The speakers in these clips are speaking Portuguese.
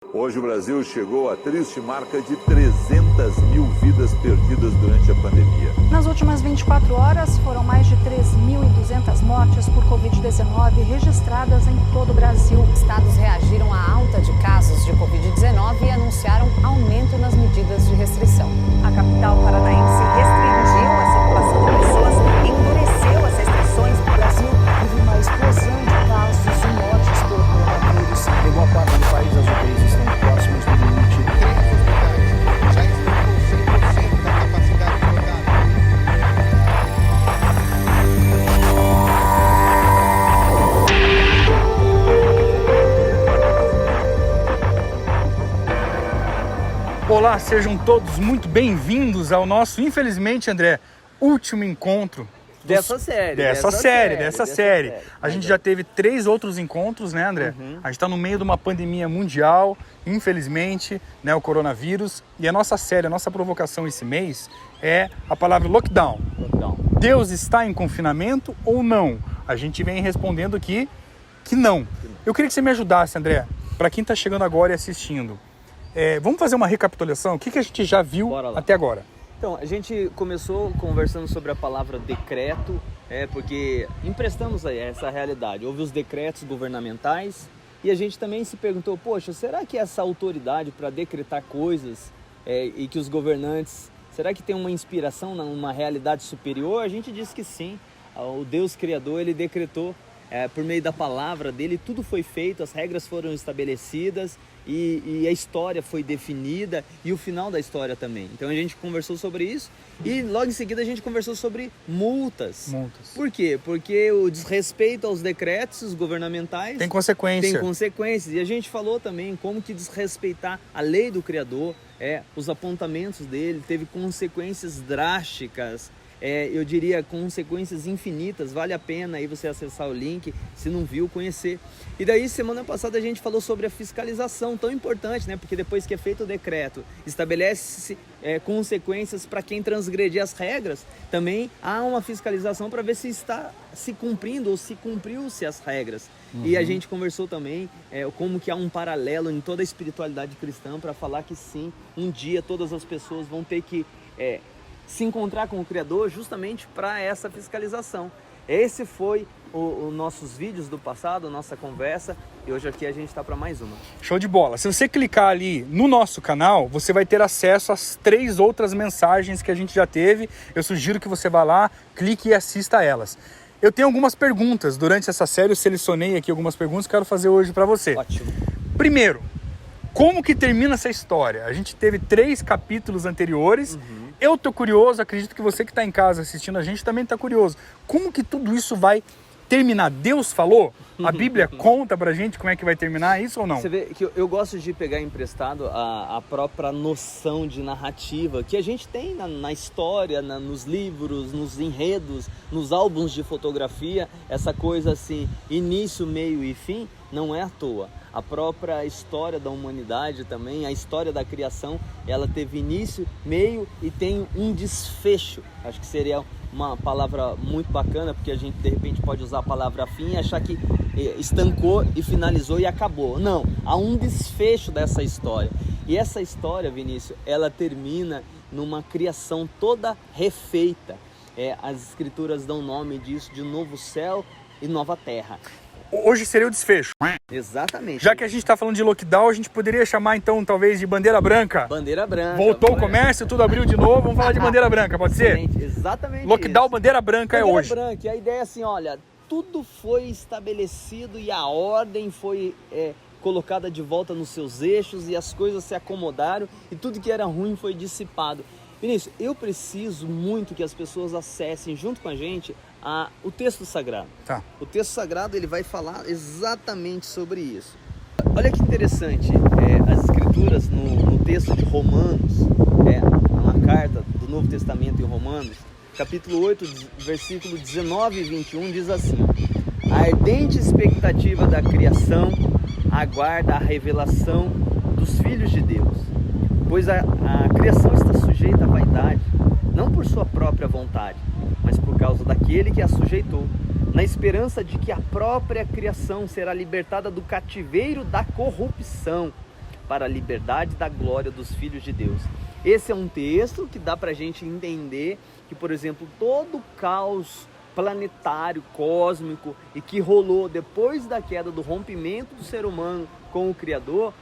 Hoje o Brasil chegou à triste marca de 300 mil vidas perdidas durante a pandemia. Nas últimas 24 horas, foram mais de 3.200 mortes por Covid-19 registradas em todo o Brasil. Estados reagiram à alta de casos de Covid-19 e anunciaram aumento nas medidas de restrição. A capital paranaense restringiu a circulação de pessoas e endureceu as restrições. O Brasil vive uma explosão de casos e mortes por coronavírus. Em boa parte do país, as UTIs estão próximas do limite. Já estão com 100% da capacidade total. Olá, sejam todos muito bem-vindos ao nosso, infelizmente, André, último encontro Dessa série. A gente já teve 3 outros encontros, né, André? A gente está no meio de uma pandemia mundial, infelizmente, né, o coronavírus. E a nossa série, a nossa provocação esse mês é a palavra lockdown. Deus está em confinamento ou não? A gente vem respondendo que não. Eu queria que você me ajudasse, André, para quem está chegando agora e assistindo. Vamos fazer uma recapitulação? O que a gente já viu até agora? Então, a gente começou conversando sobre a palavra decreto, porque emprestamos a essa realidade. Houve os decretos governamentais e a gente também se perguntou, poxa, será que essa autoridade para decretar coisas e que os governantes, será que tem uma inspiração numa realidade superior? A gente disse que sim. O Deus Criador, ele decretou por meio da palavra dele, tudo foi feito, as regras foram estabelecidas e a história foi definida e o final da história também. Então a gente conversou sobre isso e logo em seguida a gente conversou sobre multas. Por quê? Porque o desrespeito aos decretos governamentais tem consequências. E a gente falou também como que desrespeitar a lei do Criador, os apontamentos dele, teve consequências drásticas. Eu diria consequências infinitas, vale a pena aí você acessar o link, se não viu, conhecer. E daí semana passada a gente falou sobre a fiscalização, tão importante, né? Porque depois que é feito o decreto, estabelece-se consequências para quem transgredir as regras, também há uma fiscalização para ver se está se cumprindo ou se cumpriu-se as regras. E a gente conversou também como que há um paralelo em toda a espiritualidade cristã para falar que sim, um dia todas as pessoas vão ter que se encontrar com o Criador justamente para essa fiscalização. Esse foi os nossos vídeos do passado, a nossa conversa, e hoje aqui a gente está para mais uma. Show de bola! Se você clicar ali no nosso canal, você vai ter acesso às 3 outras mensagens que a gente já teve. Eu sugiro que você vá lá, clique e assista a elas. Eu tenho algumas perguntas durante essa série, eu selecionei aqui algumas perguntas que eu quero fazer hoje para você. Ótimo. Primeiro, como que termina essa história? A gente teve 3 capítulos anteriores. Eu tô curioso, acredito que você que está em casa assistindo a gente também está curioso. Como que tudo isso vai terminar? Deus falou? A Bíblia conta pra gente como é que vai terminar isso ou não? Você vê que eu gosto de pegar emprestado a própria noção de narrativa que a gente tem na história, nos livros, nos enredos, nos álbuns de fotografia. Essa coisa assim, início, meio e fim, não é à toa. A própria história da humanidade também, a história da criação, ela teve início, meio e tem um desfecho. Acho que seria uma palavra muito bacana, porque a gente de repente pode usar a palavra fim e achar que estancou e finalizou e acabou. Não, há um desfecho dessa história. E essa história, Vinícius, ela termina numa criação toda refeita. As escrituras dão nome disso de novo céu e nova terra. Hoje seria o desfecho. Exatamente. Já que a gente está falando de lockdown, a gente poderia chamar então talvez de bandeira branca. Bandeira branca. Voltou o comércio, tudo abriu de novo, vamos falar de bandeira branca, pode ser? Exatamente. Lockdown, isso. Bandeira branca é hoje. Bandeira branca, e a ideia é assim, olha, tudo foi estabelecido e a ordem foi colocada de volta nos seus eixos e as coisas se acomodaram e tudo que era ruim foi dissipado. Vinícius, eu preciso muito que as pessoas acessem junto com a gente o texto sagrado. Tá. O texto sagrado ele vai falar exatamente sobre isso. Olha que interessante, as escrituras no texto de Romanos, uma carta do Novo Testamento em Romanos, capítulo 8, versículo 19 e 21 diz assim: a ardente expectativa da criação aguarda a revelação dos filhos de Deus, pois a criação está sujeita à vaidade, não por sua própria vontade, mas por causa daquele que a sujeitou, na esperança de que a própria criação será libertada do cativeiro da corrupção para a liberdade da glória dos filhos de Deus. Esse é um texto que dá para a gente entender que, por exemplo, todo o caos planetário, cósmico, e que rolou depois da queda, do rompimento do ser humano com o Criador,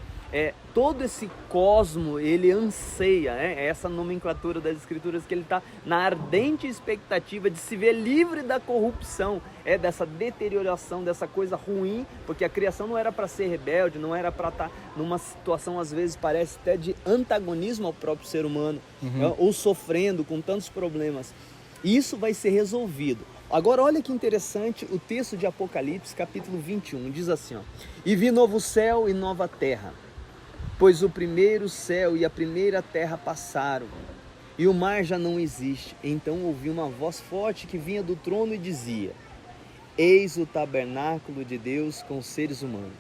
todo esse cosmo, ele anseia, essa nomenclatura das Escrituras, que ele está na ardente expectativa de se ver livre da corrupção, dessa deterioração, dessa coisa ruim, porque a criação não era para ser rebelde, não era para estar numa situação, às vezes parece até de antagonismo ao próprio ser humano, ou sofrendo com tantos problemas. Isso vai ser resolvido. Agora olha que interessante o texto de Apocalipse, capítulo 21, diz assim, ó: E vi novo céu e nova terra, pois o primeiro céu e a primeira terra passaram, e o mar já não existe. Então ouvi uma voz forte que vinha do trono e dizia: Eis o tabernáculo de Deus com os seres humanos.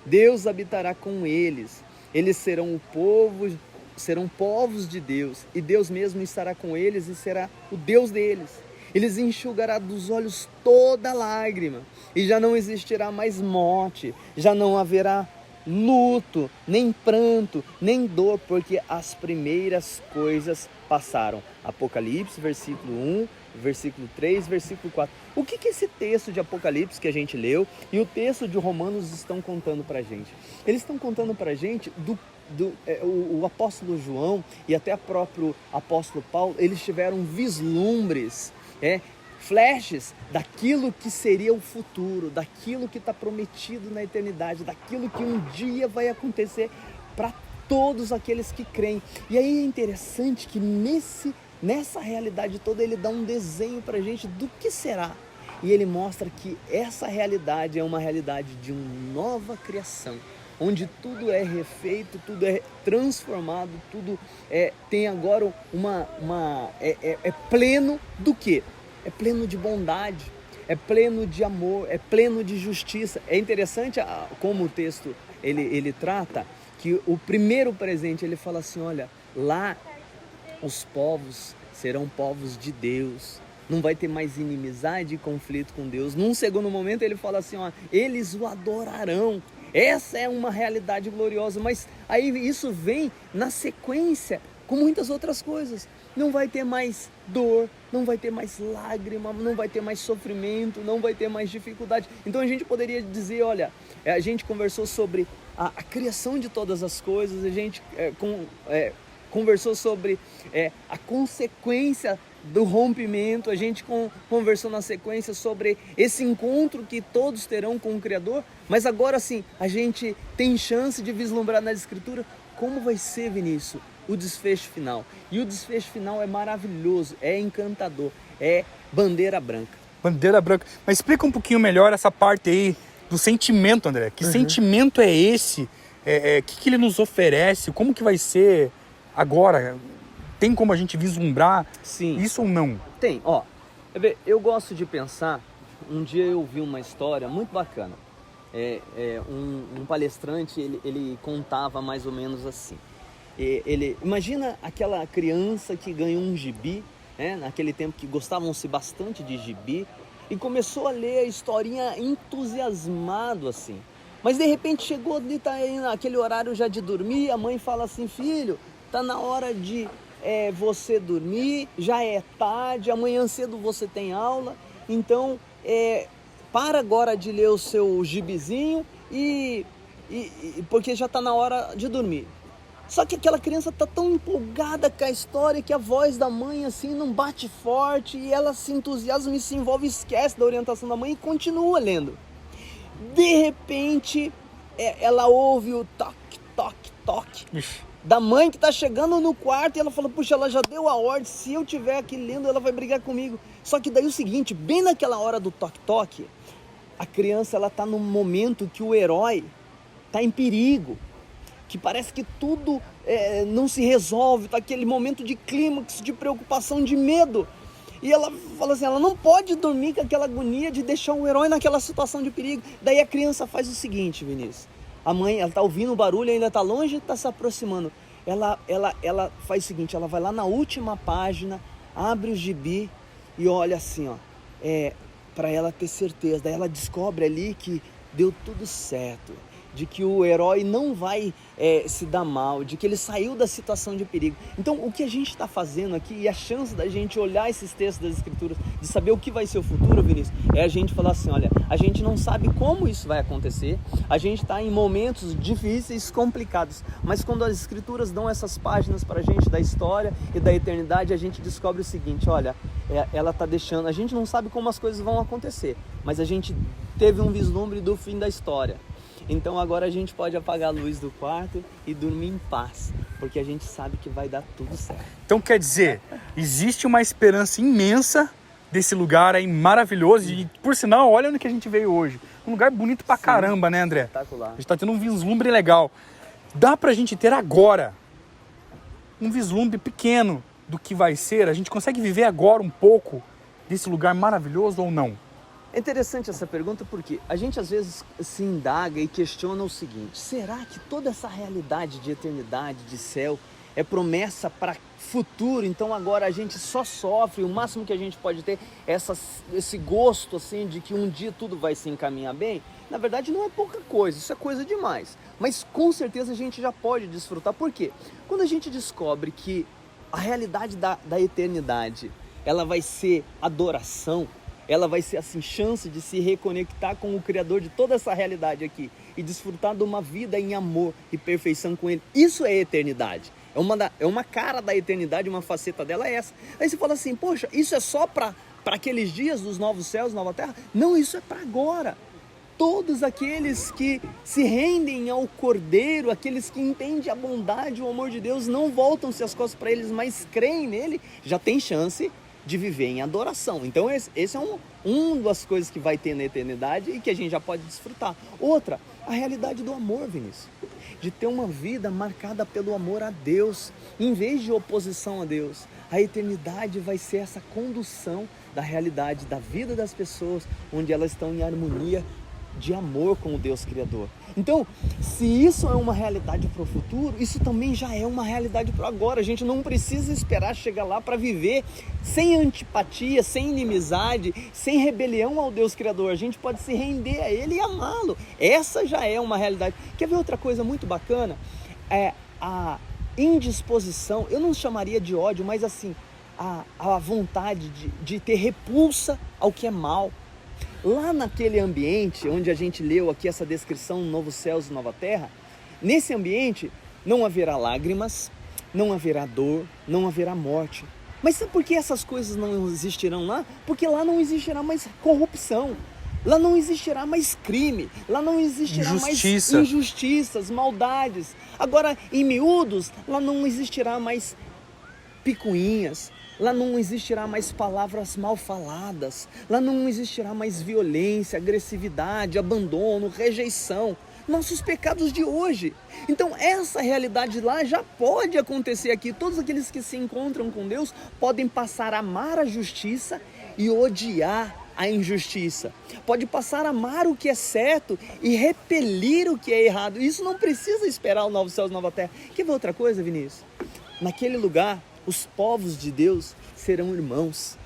Deus habitará com eles, eles serão povos de Deus, e Deus mesmo estará com eles e será o Deus deles. Eles enxugará dos olhos toda lágrima, e já não existirá mais morte, já não haverá luto, nem pranto, nem dor, porque as primeiras coisas passaram. Apocalipse, versículo 1, versículo 3, versículo 4. O que esse texto de Apocalipse que a gente leu e o texto de Romanos estão contando pra gente? Eles estão contando pra gente o apóstolo João e até o próprio apóstolo Paulo, eles tiveram vislumbres, flashes daquilo que seria o futuro, daquilo que está prometido na eternidade, daquilo que um dia vai acontecer para todos aqueles que creem. E aí é interessante que nessa realidade toda ele dá um desenho para a gente do que será. E ele mostra que essa realidade é uma realidade de uma nova criação, onde tudo é refeito, tudo é transformado, tudo tem agora é pleno do quê? É pleno de bondade, é pleno de amor, é pleno de justiça. É interessante como o texto ele trata que o primeiro presente, ele fala assim, olha, lá os povos serão povos de Deus, não vai ter mais inimizade e conflito com Deus. Num segundo momento ele fala assim, ó, eles o adorarão. Essa é uma realidade gloriosa, mas aí isso vem na sequência com muitas outras coisas. Não vai ter mais dor, não vai ter mais lágrima, não vai ter mais sofrimento, não vai ter mais dificuldade. Então a gente poderia dizer, olha, a gente conversou sobre a criação de todas as coisas, a gente conversou sobre a consequência do rompimento, a gente conversou na sequência sobre esse encontro que todos terão com o Criador, mas agora sim, a gente tem chance de vislumbrar na Escritura como vai ser, Vinícius, o desfecho final. E o desfecho final é maravilhoso, é encantador, é bandeira branca. Bandeira branca. Mas explica um pouquinho melhor essa parte aí do sentimento, André. Que sentimento é esse? Que ele nos oferece? Como que vai ser agora? Tem como a gente vislumbrar isso ou não? Tem, ó. Eu gosto de pensar, um dia eu vi uma história muito bacana. Um palestrante, ele contava mais ou menos assim. Imagina aquela criança que ganhou um gibi, naquele tempo que gostavam-se bastante de gibi, e começou a ler a historinha entusiasmado assim. Mas de repente chegou, tá aí naquele horário já de dormir, a mãe fala assim, filho, tá na hora de você dormir, já é tarde, amanhã cedo você tem aula, então para agora de ler o seu gibizinho porque já está na hora de dormir. Só que aquela criança está tão empolgada com a história que a voz da mãe assim não bate forte e ela se entusiasma e se envolve, esquece da orientação da mãe e continua lendo. De repente, ela ouve o toque, toque, toque da mãe que está chegando no quarto e ela fala, puxa, ela já deu a ordem, se eu estiver aqui lendo ela vai brigar comigo. Só que daí o seguinte, bem naquela hora do toque-toque, a criança ela está num momento que o herói está em perigo, que parece que tudo não se resolve, está aquele momento de clímax, de preocupação, de medo. E ela fala assim, ela não pode dormir com aquela agonia de deixar o herói naquela situação de perigo. Daí a criança faz o seguinte, Vinícius, a mãe, ela está ouvindo o barulho, ainda está longe, está se aproximando. Ela faz o seguinte, ela vai lá na última página, abre o gibi e olha assim, ó, para ela ter certeza. Daí ela descobre ali que deu tudo certo, de que o herói não vai se dar mal, de que ele saiu da situação de perigo. Então, o que a gente está fazendo aqui, e a chance da gente olhar esses textos das Escrituras, de saber o que vai ser o futuro, Vinícius, é a gente falar assim, olha, a gente não sabe como isso vai acontecer, a gente está em momentos difíceis, complicados, mas quando as Escrituras dão essas páginas para a gente da história e da eternidade, a gente descobre o seguinte, olha, ela está deixando, a gente não sabe como as coisas vão acontecer, mas a gente teve um vislumbre do fim da história. Então agora a gente pode apagar a luz do quarto e dormir em paz, porque a gente sabe que vai dar tudo certo. Então quer dizer, existe uma esperança imensa desse lugar aí maravilhoso e, por sinal, olha onde que a gente veio hoje. Um lugar bonito pra caramba, né, André? Espetacular. A gente tá tendo um vislumbre legal. Dá pra gente ter agora um vislumbre pequeno do que vai ser? A gente consegue viver agora um pouco desse lugar maravilhoso ou não? É interessante essa pergunta porque a gente às vezes se indaga e questiona o seguinte: será que toda essa realidade de eternidade, de céu, é promessa para futuro? Então agora a gente só sofre, o máximo que a gente pode ter é esse gosto assim de que um dia tudo vai se encaminhar bem? Na verdade não é pouca coisa, isso é coisa demais. Mas com certeza a gente já pode desfrutar. Por quê? Quando a gente descobre que a realidade da eternidade, ela vai ser adoração, ela vai ser assim, chance de se reconectar com o Criador de toda essa realidade aqui e desfrutar de uma vida em amor e perfeição com Ele. Isso é eternidade. É uma cara da eternidade, uma faceta dela é essa. Aí você fala assim, poxa, isso é só para aqueles dias dos novos céus, nova terra? Não, isso é para agora. Todos aqueles que se rendem ao Cordeiro, aqueles que entendem a bondade, o amor de Deus, não voltam-se as costas para eles, mas creem nele, já tem chance de viver em adoração. Então esse é uma das coisas que vai ter na eternidade e que a gente já pode desfrutar. Outra, a realidade do amor, Vinícius, de ter uma vida marcada pelo amor a Deus, em vez de oposição a Deus. A eternidade vai ser essa condução da realidade da vida das pessoas, onde elas estão em harmonia de amor com o Deus Criador. Então, se isso é uma realidade para o futuro, isso também já é uma realidade para agora. A gente não precisa esperar chegar lá para viver sem antipatia, sem inimizade, sem rebelião ao Deus Criador. A gente pode se render a Ele e amá-lo. Essa já é uma realidade. Quer ver outra coisa muito bacana? É a indisposição, eu não chamaria de ódio, mas assim, a vontade de ter repulsa ao que é mal. Lá naquele ambiente onde a gente leu aqui essa descrição, Novos Céus e Nova Terra, nesse ambiente não haverá lágrimas, não haverá dor, não haverá morte. Mas sabe por que essas coisas não existirão lá? Porque lá não existirá mais corrupção, lá não existirá mais crime, lá não existirá mais injustiças, maldades. Agora, em miúdos, lá não existirá mais picuinhas, lá não existirá mais palavras mal faladas, lá não existirá mais violência, agressividade, abandono, rejeição, nossos pecados de hoje. Então essa realidade lá já pode acontecer aqui. Todos aqueles que se encontram com Deus podem passar a amar a justiça e odiar a injustiça. Pode passar a amar o que é certo e repelir o que é errado. Isso não precisa esperar o novo céu e nova terra. Quer ver outra coisa, Vinícius? Naquele lugar, os povos de Deus serão irmãos.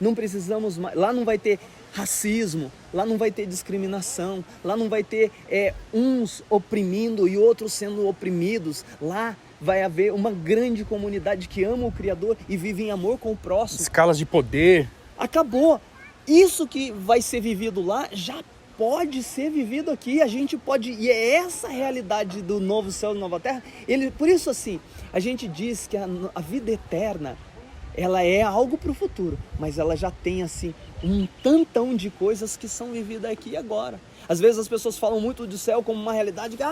Não precisamos mais, lá não vai ter racismo, lá não vai ter discriminação, lá não vai ter uns oprimindo e outros sendo oprimidos. Lá vai haver uma grande comunidade que ama o Criador e vive em amor com o próximo. Escalas de poder. Acabou. Isso que vai ser vivido lá já pode ser vivido aqui. A gente pode, e é essa realidade do novo céu e nova terra. Por isso assim, a gente diz que a vida eterna, ela é algo para o futuro, mas ela já tem assim um tantão de coisas que são vividas aqui e agora. Às vezes as pessoas falam muito do céu como uma realidade que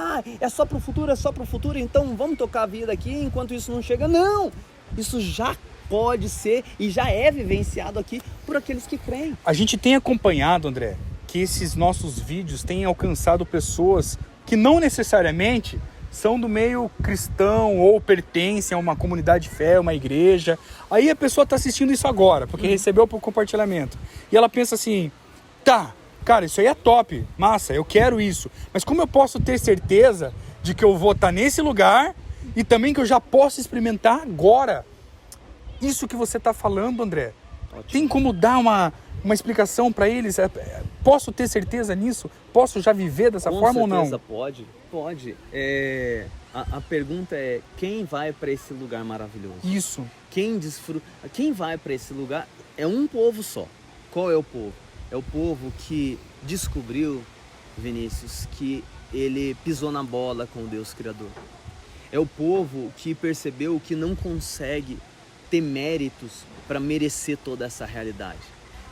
é só para o futuro, então vamos tocar a vida aqui enquanto isso não chega. Não, isso já pode ser e já é vivenciado aqui por aqueles que creem. A gente tem acompanhado, André, que esses nossos vídeos têm alcançado pessoas que não necessariamente são do meio cristão ou pertencem a uma comunidade de fé, uma igreja. Aí a pessoa está assistindo isso agora, porque recebeu o compartilhamento. E ela pensa assim, tá, cara, isso aí é top, massa, eu quero isso. Mas como eu posso ter certeza de que eu vou estar nesse lugar e também que eu já posso experimentar agora? Isso que você está falando, André, ótimo. Tem como dar uma explicação para eles? Posso ter certeza nisso? Posso já viver dessa forma ou não? Com certeza pode. Pode. A pergunta é, quem vai para esse lugar maravilhoso? Isso. Quem vai para esse lugar é um povo só. Qual é o povo? É o povo que descobriu, Vinícius, que ele pisou na bola com o Deus Criador. É o povo que percebeu que não consegue ter méritos para merecer toda essa realidade.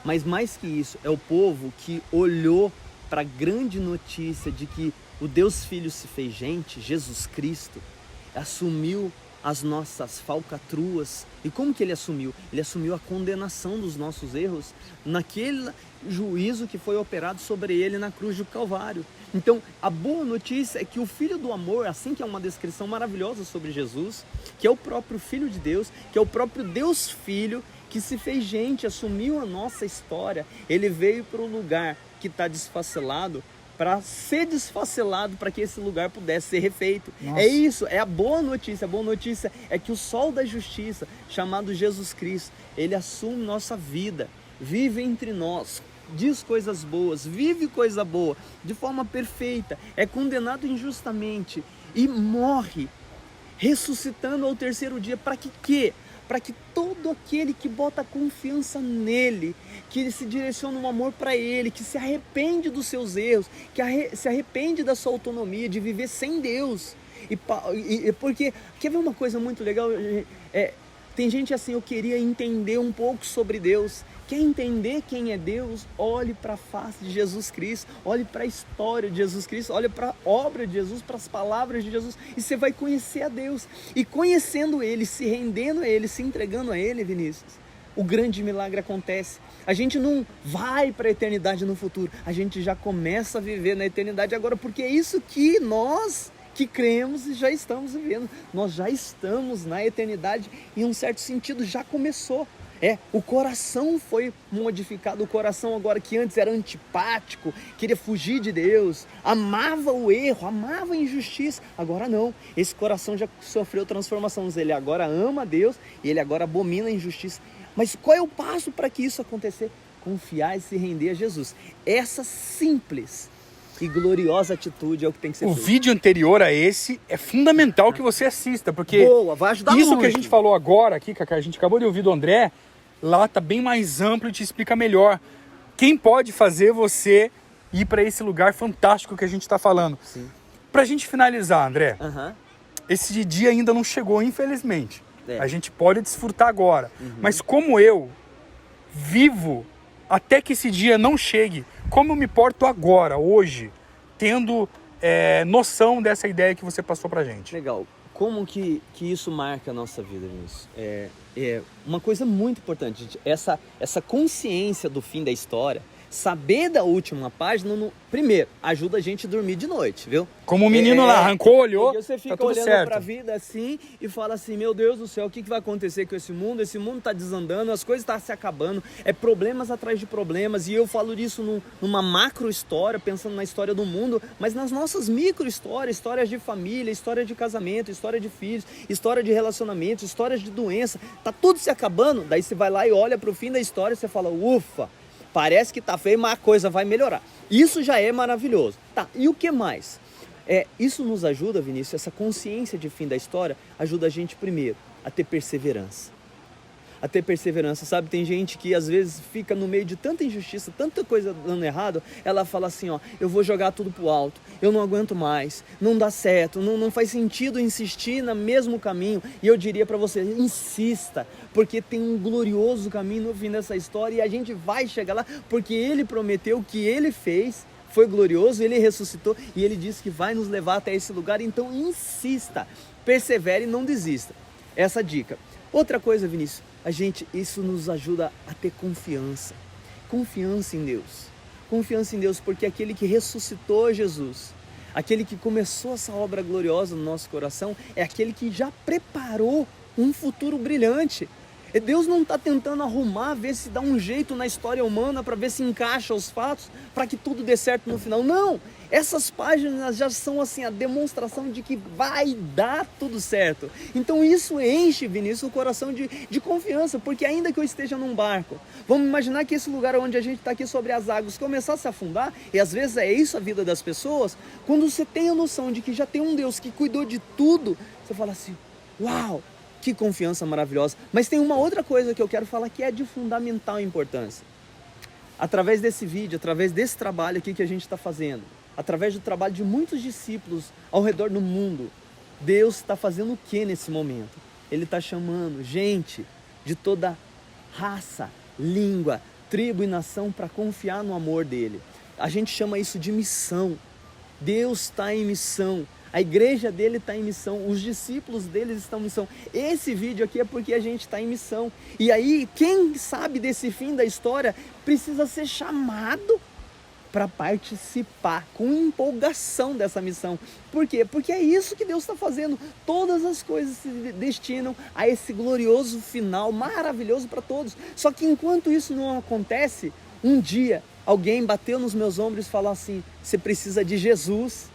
Mas mais que isso, é o povo que olhou para a grande notícia de que o Deus Filho se fez gente, Jesus Cristo, assumiu as nossas falcatruas. E como que ele assumiu? Ele assumiu a condenação dos nossos erros naquele juízo que foi operado sobre ele na cruz do Calvário. Então, a boa notícia é que o Filho do Amor, assim que é uma descrição maravilhosa sobre Jesus, que é o próprio Filho de Deus, que é o próprio Deus Filho, que se fez gente, assumiu a nossa história. Ele veio para um lugar que está desfacelado, para ser desfacelado, para que esse lugar pudesse ser refeito. Nossa. É isso, é a boa notícia. A boa notícia é que o sol da justiça, chamado Jesus Cristo, ele assume nossa vida, vive entre nós, diz coisas boas, vive coisa boa, de forma perfeita, é condenado injustamente e morre, ressuscitando ao terceiro dia. Para que quê? Para que todo aquele que bota confiança nele, que se direciona um amor para ele, que se arrepende dos seus erros, que se arrepende da sua autonomia, de viver sem Deus. Porque, quer ver uma coisa muito legal? Tem gente assim, eu queria entender um pouco sobre Deus. Quer entender quem é Deus? Olhe para a face de Jesus Cristo, olhe para a história de Jesus Cristo, olhe para a obra de Jesus, para as palavras de Jesus, e você vai conhecer a Deus. E conhecendo Ele, se rendendo a Ele, se entregando a Ele, Vinícius, o grande milagre acontece. A gente não vai para a eternidade no futuro, a gente já começa a viver na eternidade agora, porque é isso que nós que cremos e já estamos vivendo. Nós já estamos na eternidade, em um certo sentido já começou. O coração foi modificado, o coração agora que antes era antipático, queria fugir de Deus, amava o erro, amava a injustiça, agora não, esse coração já sofreu transformação, ele agora ama Deus e ele agora abomina a injustiça. Mas qual é o passo para que isso acontecer? Confiar e se render a Jesus. Essa simples e gloriosa atitude é o que tem que ser feito. O vídeo anterior a esse é fundamental que você assista, porque vai ajudar isso muito. Que a gente falou agora aqui, Cacá, a gente acabou de ouvir do André, lá tá bem mais amplo e te explica melhor. Quem pode fazer você ir para esse lugar fantástico que a gente está falando? Sim. Pra gente finalizar, André, esse dia ainda não chegou, infelizmente. A gente pode desfrutar agora. Mas como eu vivo até que esse dia não chegue, como eu me porto agora, hoje, tendo noção dessa ideia que você passou pra gente? Legal. Como que isso marca a nossa vida, Vinícius? Uma coisa muito importante, gente, essa consciência do fim da história, saber da última página, primeiro, ajuda a gente a dormir de noite, viu? Como o menino lá, arrancou, olhou, você fica tá tudo olhando certo. pra vida assim e fala assim, meu Deus do céu, o que vai acontecer com esse mundo? Esse mundo tá desandando, as coisas estão se acabando, problemas atrás de problemas, e eu falo disso numa macro história, pensando na história do mundo, mas nas nossas micro histórias, histórias de família, história de casamento, história de filhos, história de relacionamento, histórias de doença, tá tudo se acabando, daí você vai lá e olha pro fim da história e você fala, ufa, parece que tá feio, mas a coisa vai melhorar. Isso já é maravilhoso. Tá, e o que mais? Isso nos ajuda, Vinícius, essa consciência de fim da história ajuda a gente, primeiro, a ter perseverança. A ter perseverança, sabe? Tem gente que às vezes fica no meio de tanta injustiça, tanta coisa dando errado, ela fala assim, eu vou jogar tudo pro alto, eu não aguento mais, não dá certo, não faz sentido insistir no mesmo caminho. E eu diria para você, insista, porque tem um glorioso caminho no fim dessa história e a gente vai chegar lá, porque Ele prometeu, que Ele fez, foi glorioso, Ele ressuscitou e Ele disse que vai nos levar até esse lugar. Então insista, persevere e não desista. Essa dica. Outra coisa, Vinícius, isso nos ajuda a ter confiança em Deus. Confiança em Deus, porque aquele que ressuscitou Jesus, aquele que começou essa obra gloriosa no nosso coração, é aquele que já preparou um futuro brilhante. Deus não está tentando arrumar, ver se dá um jeito na história humana para ver se encaixa os fatos, para que tudo dê certo no final. Não! Essas páginas já são assim a demonstração de que vai dar tudo certo. Então isso enche, Vinícius, o coração de confiança, porque ainda que eu esteja num barco, vamos imaginar que esse lugar onde a gente está aqui sobre as águas começar a se afundar, e às vezes é isso a vida das pessoas, quando você tem a noção de que já tem um Deus que cuidou de tudo, você fala assim, uau, que confiança maravilhosa. Mas tem uma outra coisa que eu quero falar que é de fundamental importância. Através desse vídeo, através desse trabalho aqui que a gente está fazendo, através do trabalho de muitos discípulos ao redor do mundo, Deus está fazendo o que nesse momento? Ele está chamando gente de toda raça, língua, tribo e nação para confiar no amor dele. A gente chama isso de missão. Deus está em missão. A igreja dele está em missão, os discípulos deles estão em missão. Esse vídeo aqui é porque a gente está em missão. E aí, quem sabe desse fim da história precisa ser chamado para participar com empolgação dessa missão. Por quê? Porque é isso que Deus está fazendo. Todas as coisas se destinam a esse glorioso final, maravilhoso para todos. Só que enquanto isso não acontece, um dia alguém bateu nos meus ombros e falou assim, você precisa de Jesus.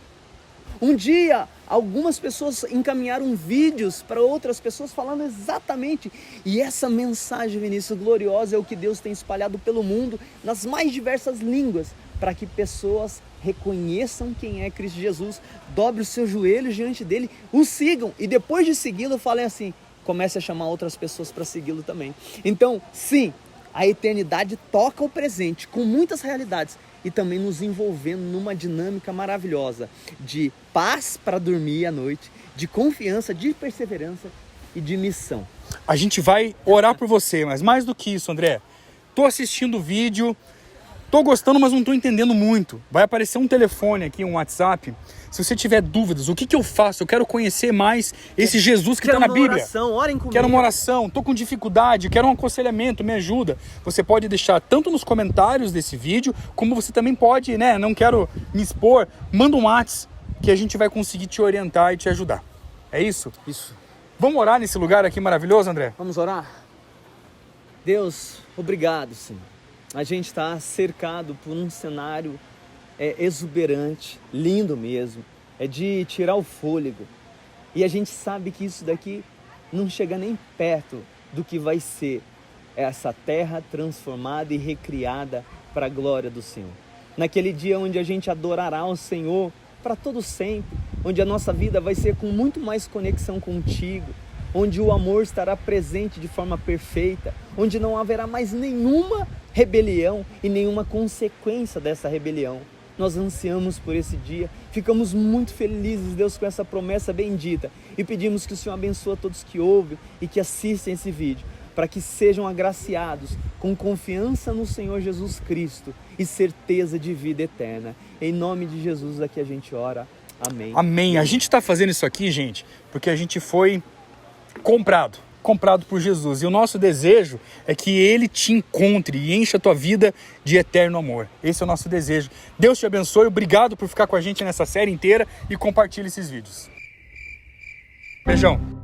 Um dia, algumas pessoas encaminharam vídeos para outras pessoas falando exatamente. E essa mensagem, Vinícius, gloriosa é o que Deus tem espalhado pelo mundo, nas mais diversas línguas, para que pessoas reconheçam quem é Cristo Jesus, dobre os seus joelhos diante dele, o sigam e depois de segui-lo, falem assim, comece a chamar outras pessoas para segui-lo também. Então, sim, a eternidade toca o presente com muitas realidades, e também nos envolvendo numa dinâmica maravilhosa de paz para dormir à noite, de confiança, de perseverança e de missão. A gente vai orar por você, mas mais do que isso, André, tô assistindo o vídeo, tô gostando, mas não tô entendendo muito. Vai aparecer um telefone aqui, um WhatsApp. Se você tiver dúvidas, o que eu faço? Eu quero conhecer mais esse Jesus que está na Bíblia. Oração, orem comigo. Quero uma oração, tô com dificuldade, quero um aconselhamento, me ajuda. Você pode deixar tanto nos comentários desse vídeo, como você também pode, né? Não quero me expor, manda um WhatsApp que a gente vai conseguir te orientar e te ajudar. É isso? Isso. Vamos orar nesse lugar aqui maravilhoso, André? Vamos orar? Deus, obrigado, Senhor. A gente está cercado por um cenário exuberante, lindo mesmo, é de tirar o fôlego. E a gente sabe que isso daqui não chega nem perto do que vai ser essa terra transformada e recriada para a glória do Senhor. Naquele dia onde a gente adorará o Senhor para todo sempre, onde a nossa vida vai ser com muito mais conexão contigo, onde o amor estará presente de forma perfeita, onde não haverá mais nenhuma rebelião e nenhuma consequência dessa rebelião. Nós ansiamos por esse dia, ficamos muito felizes, Deus, com essa promessa bendita e pedimos que o Senhor abençoe a todos que ouvem e que assistem esse vídeo, para que sejam agraciados com confiança no Senhor Jesus Cristo e certeza de vida eterna. Em nome de Jesus aqui a gente ora. Amém. Amém. A gente está fazendo isso aqui, gente, porque a gente foi comprado por Jesus. E o nosso desejo é que Ele te encontre e encha a tua vida de eterno amor. Esse é o nosso desejo. Deus te abençoe. Obrigado por ficar com a gente nessa série inteira e compartilhe esses vídeos. Beijão.